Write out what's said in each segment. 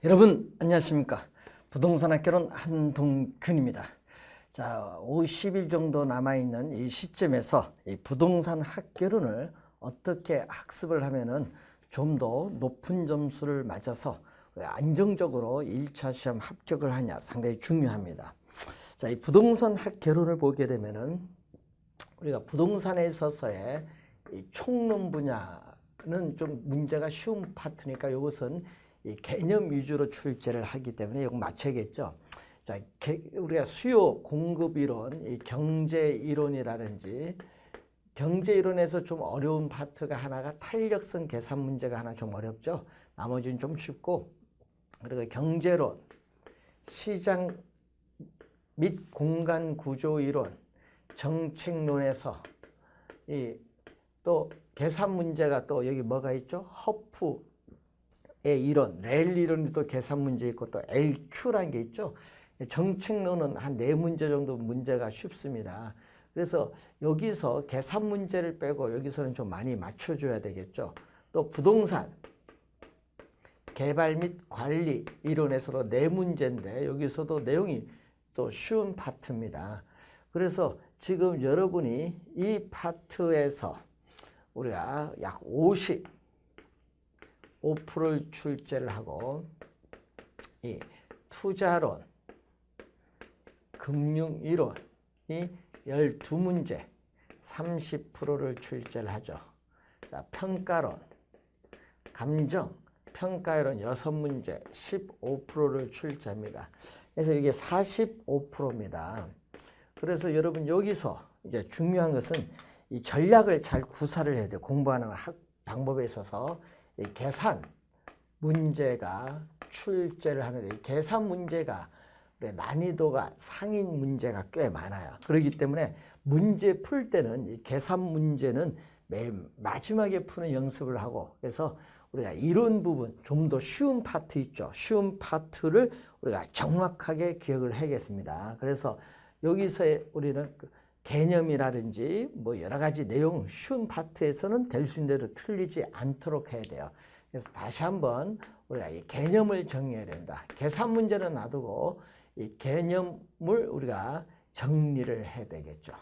여러분 안녕하십니까. 부동산 학개론 한동균입니다. 자, 50일 정도 남아있는 이 시점에서 이 부동산 학개론을 어떻게 학습을 하면은 좀 더 높은 점수를 맞아서 안정적으로 1차 시험 합격을 하냐 상당히 중요합니다. 자, 이 부동산 학개론을 보게 되면은 우리가 부동산에 있어서의 이 총론 분야는 좀 문제가 쉬운 파트니까 이것은 이 개념 위주로 출제를 하기 때문에 이거 맞춰야겠죠. 자, 우리가 수요 공급 이론, 이 경제 이론이라든지 경제 이론에서 좀 어려운 파트가 하나가 탄력성 계산 문제가 하나 좀 어렵죠. 나머지는 좀 쉽고, 그리고 경제론, 시장 및 공간 구조 이론, 정책론에서 또 계산 문제가 또 여기 뭐가 있죠? 허프의 이론, 렐 이론이 또 계산 문제 있고 또 LQ라는 게 있죠. 정책론은 한 4문제 정도 문제가 쉽습니다. 그래서 여기서 계산 문제를 빼고 여기서는 좀 많이 맞춰줘야 되겠죠. 또 부동산 개발 및 관리 이론에서도 4문제인데 여기서도 내용이 또 쉬운 파트입니다. 그래서 지금 여러분이 이 파트에서 우리가 약 55%를 출제를 하고 이 투자론, 금융이론이 12문제 30%를 출제를 하죠. 자, 평가론, 감정, 평가이론 6문제 15%를 출제합니다. 그래서 이게 45%입니다. 그래서 여러분 여기서 이제 중요한 것은 이 전략을 잘 구사를 해야 돼요. 공부하는 방법에 있어서 이 계산 문제가 출제를 하는데 이 계산 문제가 난이도가 상인 문제가 꽤 많아요. 그렇기 때문에 문제 풀 때는 이 계산 문제는 매일 마지막에 푸는 연습을 하고, 그래서 우리가 이론 부분 좀 더 쉬운 파트 있죠. 쉬운 파트를 우리가 정확하게 기억을 해야겠습니다. 그래서 여기서 우리는 개념이라든지 뭐 여러 가지 내용 쉬운 파트에서는 될 수 있는 대로 틀리지 않도록 해야 돼요. 그래서 다시 한번 우리가 이 개념을 정리해야 된다. 계산 문제는 놔두고 이 개념을 우리가 정리를 해야 되겠죠.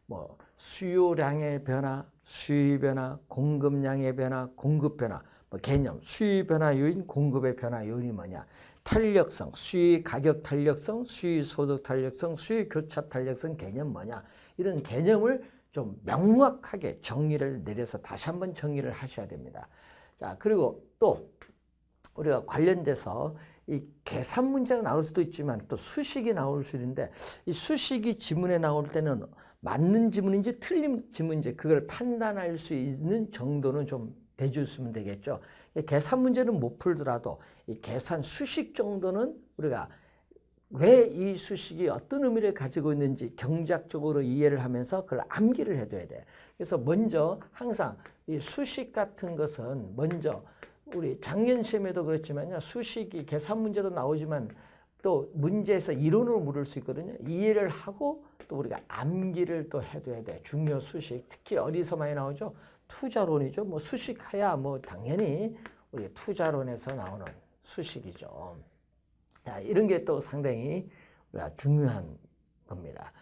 뭐 수요량의 변화, 수요 변화, 공급량의 변화, 공급 변화, 뭐 개념, 수요 변화 요인, 공급의 변화 요인이 뭐냐? 탄력성, 수요 가격 탄력성, 수요 소득 탄력성, 수요 교차 탄력성 개념 뭐냐? 이런 개념을 좀 명확하게 정리를 내려서 다시 한번 정리를 하셔야 됩니다. 자, 그리고 또 우리가 관련돼서 이 계산 문제가 나올 수도 있지만 또 수식이 나올 수 있는데 이 수식이 지문에 나올 때는 맞는 지문인지 틀린 지문인지 그걸 판단할 수 있는 정도는 좀 대주시면 되겠죠. 계산 문제는 못 풀더라도 이 계산 수식 정도는 우리가 왜 이 수식이 어떤 의미를 가지고 있는지 경제학적으로 이해를 하면서 그걸 암기를 해둬야 돼. 그래서 먼저 항상 이 수식 같은 것은 먼저 우리 작년 시험에도 그렇지만요. 수식이 계산 문제도 나오지만 또 문제에서 이론으로 물을 수 있거든요. 이해를 하고 또 우리가 암기를 또 해둬야 돼. 중요 수식. 특히 어디서 많이 나오죠? 투자론이죠. 뭐 수식해야 뭐 당연히 우리 투자론에서 나오는 수식이죠. 자, 이런 게 또 상당히 우리가 중요한 겁니다.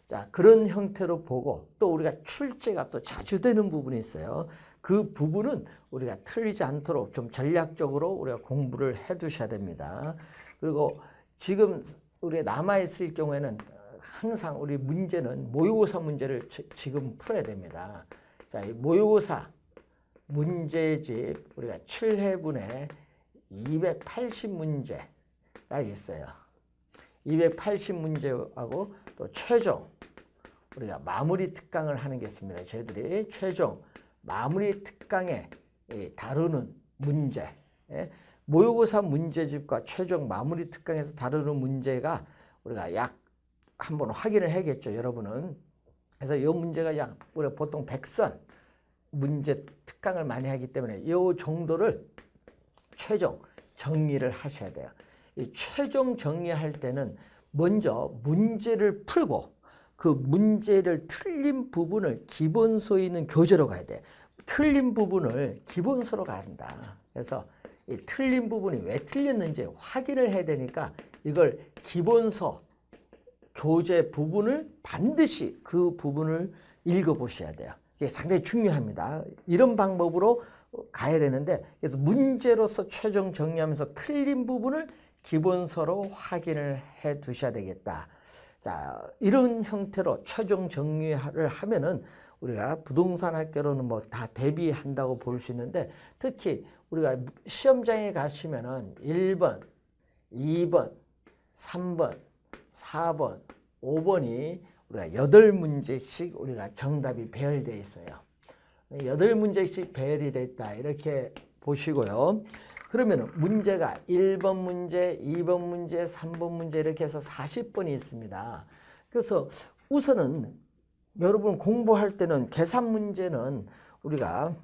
자, 그런 형태로 보고 또 우리가 출제가 또 자주 되는 부분이 있어요. 그 부분은 우리가 틀리지 않도록 좀 전략적으로 우리가 공부를 해 두셔야 됩니다. 그리고 지금 우리 남아있을 경우에는 항상 우리 문제는 모의고사 문제를 지금 풀어야 됩니다. 자, 이 모의고사 문제집 우리가 7회분에 280문제가 있어요. 280문제하고 또 최종 우리가 마무리 특강을 하는 게 있습니다. 저희들이 최종 마무리 특강에 다루는 문제, 모의고사 문제집과 최종 마무리 특강에서 다루는 문제가 우리가 약 한번 확인을 해야겠죠, 여러분은. 그래서 이 문제가 약 우리가 보통 100선 문제 특강을 많이 하기 때문에 이 정도를 최종 정리를 하셔야 돼요. 이 최종 정리할 때는 먼저 문제를 풀고 그 문제를 틀린 부분을 기본소에 있는 교재로 가야 돼. 틀린 부분을 기본서로 가야 한다. 그래서 이 틀린 부분이 왜 틀렸는지 확인을 해야 되니까 이걸 기본서 교재 부분을 반드시 그 부분을 읽어보셔야 돼요. 이게 상당히 중요합니다. 이런 방법으로 가야 되는데, 그래서 문제로서 최종 정리하면서 틀린 부분을 기본서로 확인을 해 두셔야 되겠다. 자, 이런 형태로 최종 정리를 하면은 우리가 부동산 학교로는 뭐 다 대비한다고 볼 수 있는데, 특히 우리가 시험장에 가시면은 1번, 2번, 3번, 4번, 5번이 우리가 8문제씩 우리가 정답이 배열되어 있어요. 8문제씩 배열이 되어 있다. 이렇게 보시고요. 그러면 문제가 1번 문제, 2번 문제, 3번 문제 이렇게 해서 40번이 있습니다. 그래서 우선은 여러분 공부할 때는 계산 문제는 우리가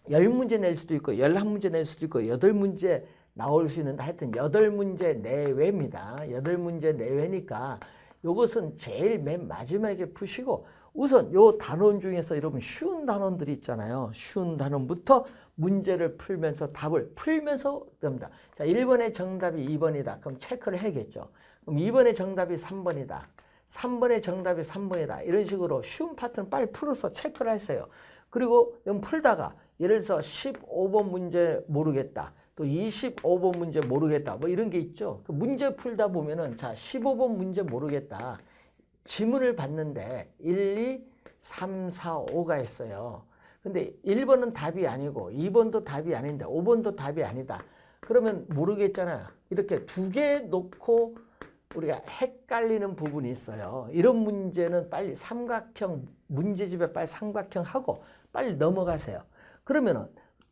10문제 낼 수도 있고 11문제 낼 수도 있고 8문제 나올 수 있는데, 하여튼 8문제 내외입니다. 8문제 내외니까 이것은 제일 맨 마지막에 푸시고, 우선 요 단원 중에서 여러분 쉬운 단원들이 있잖아요. 쉬운 단원부터 문제를 풀면서 답을 풀면서 됩니다. 자, 1번의 정답이 2번이다. 그럼 체크를 해야겠죠. 그럼 2번의 정답이 3번이다. 3번의 정답이 3번이다. 이런 식으로 쉬운 파트는 빨리 풀어서 체크를 했어요. 그리고 풀다가 예를 들어서 15번 문제 모르겠다. 또 25번 문제 모르겠다. 뭐 이런 게 있죠. 그 문제 풀다 보면은 자, 15번 문제 모르겠다. 지문을 봤는데 1, 2, 3, 4, 5가 있어요. 근데 1번은 답이 아니고 2번도 답이 아닌데 5번도 답이 아니다. 그러면 모르겠잖아요. 이렇게 두 개 놓고 우리가 헷갈리는 부분이 있어요. 이런 문제는 빨리 삼각형, 문제집에 빨리 삼각형 하고 빨리 넘어가세요. 그러면은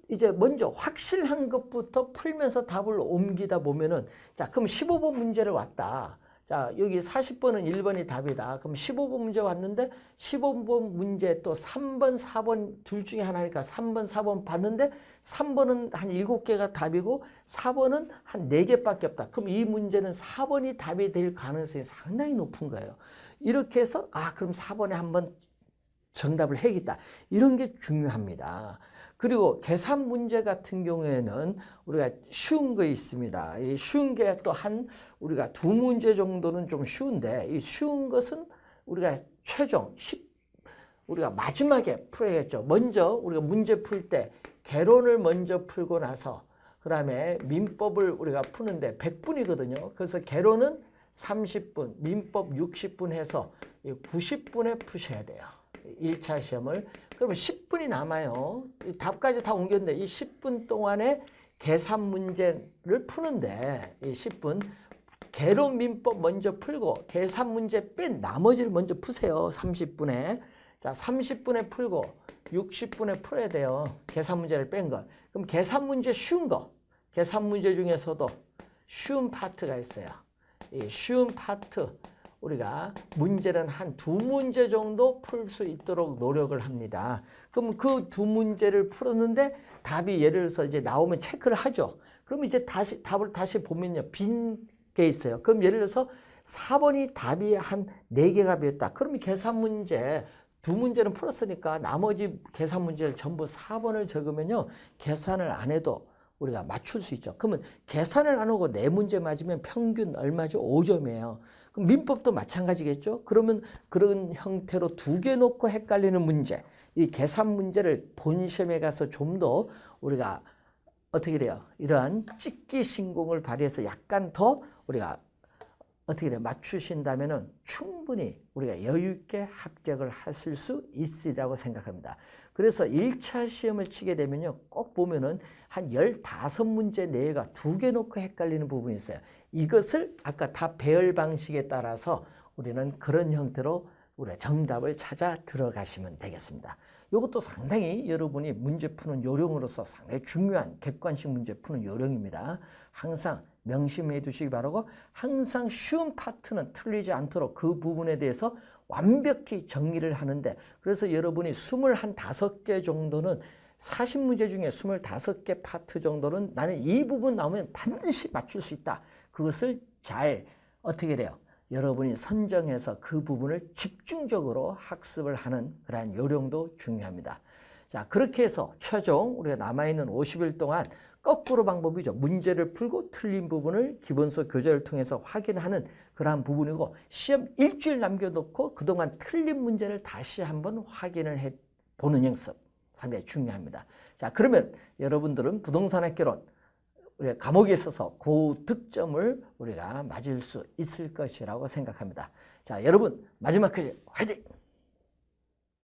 이제 먼저 확실한 것부터 풀면서 답을 옮기다 보면은, 자, 그럼 15번 문제를 왔다. 자, 여기 40번은 1번이 답이다. 그럼 15번 문제 왔는데 15번 문제 또 3번, 4번 둘 중에 하나니까 3번, 4번 봤는데 3번은 한 7개가 답이고 4번은 한 4개밖에 없다. 그럼 이 문제는 4번이 답이 될 가능성이 상당히 높은 거예요. 이렇게 해서 그럼 4번에 한번 정답을 해야겠다. 이런 게 중요합니다. 그리고 계산 문제 같은 경우에는 우리가 쉬운 거 있습니다. 이 쉬운 게 또 우리가 2문제 정도는 좀 쉬운데, 이 쉬운 것은 우리가 최종 우리가 마지막에 풀어야겠죠. 먼저 우리가 문제 풀 때 개론을 먼저 풀고 나서 그 다음에 민법을 우리가 푸는데 100분이거든요. 그래서 개론은 30분, 민법 60분 해서 90분에 푸셔야 돼요. 1차 시험을. 그러면 10분이 남아요. 답까지 다 옮겼는데 이 10분 동안에 계산 문제를 푸는데, 이 10분 개론 민법 먼저 풀고 계산 문제 뺀 나머지를 먼저 푸세요. 30분에. 자, 30분에 풀고 60분에 풀어야 돼요. 계산 문제를 뺀 거. 그럼 계산 문제 쉬운 거. 계산 문제 중에서도 쉬운 파트가 있어요. 이 쉬운 파트. 우리가 문제는 한 2문제 정도 풀 수 있도록 노력을 합니다. 그럼 그 2문제를 풀었는데 답이 예를 들어서 이제 나오면 체크를 하죠. 그럼 이제 답을 다시 보면요. 빈 게 있어요. 그럼 예를 들어서 4번이 답이 한 4개가 비었다. 그러면 계산 문제 2문제는 풀었으니까 나머지 계산 문제를 전부 4번을 적으면요. 계산을 안 해도 우리가 맞출 수 있죠. 그러면 계산을 안 하고 4문제 맞으면 평균 얼마죠? 5점이에요. 그럼 민법도 마찬가지겠죠? 그러면 그런 형태로 2개 놓고 헷갈리는 문제, 이 계산 문제를 본 시험에 가서 좀 더 우리가 어떻게 돼요? 이러한 찍기 신공을 발휘해서 약간 더 우리가 어떻게 돼요? 맞추신다면은 충분히 우리가 여유 있게 합격을 하실 수 있으리라고 생각합니다. 그래서 1차 시험을 치게 되면요. 꼭 보면은 한 15문제 내외가 2개 놓고 헷갈리는 부분이 있어요. 이것을 아까 답 배열 방식에 따라서 우리는 그런 형태로 우리가 정답을 찾아 들어가시면 되겠습니다. 이것도 상당히 여러분이 문제 푸는 요령으로서 상당히 중요한 객관식 문제 푸는 요령입니다. 항상 명심해 두시기 바라고, 항상 쉬운 파트는 틀리지 않도록 그 부분에 대해서 완벽히 정리를 하는데, 그래서 여러분이 25개 정도는 40문제 중에 25개 파트 정도는 나는 이 부분 나오면 반드시 맞출 수 있다. 그것을 잘 어떻게 돼요? 여러분이 선정해서 그 부분을 집중적으로 학습을 하는 그러한 요령도 중요합니다. 자, 그렇게 해서 최종 우리가 남아있는 50일 동안 거꾸로 방법이죠. 문제를 풀고 틀린 부분을 기본서 교재를 통해서 확인하는 그러한 부분이고 시험 일주일 남겨놓고 그동안 틀린 문제를 다시 한번 확인을 해보는 연습 상당히 중요합니다. 자, 그러면 여러분들은 부동산학개론 우리가 과목에 있어서 고득점을 우리가 맞을 수 있을 것이라고 생각합니다. 자, 여러분 마지막 퀴즈 화이팅!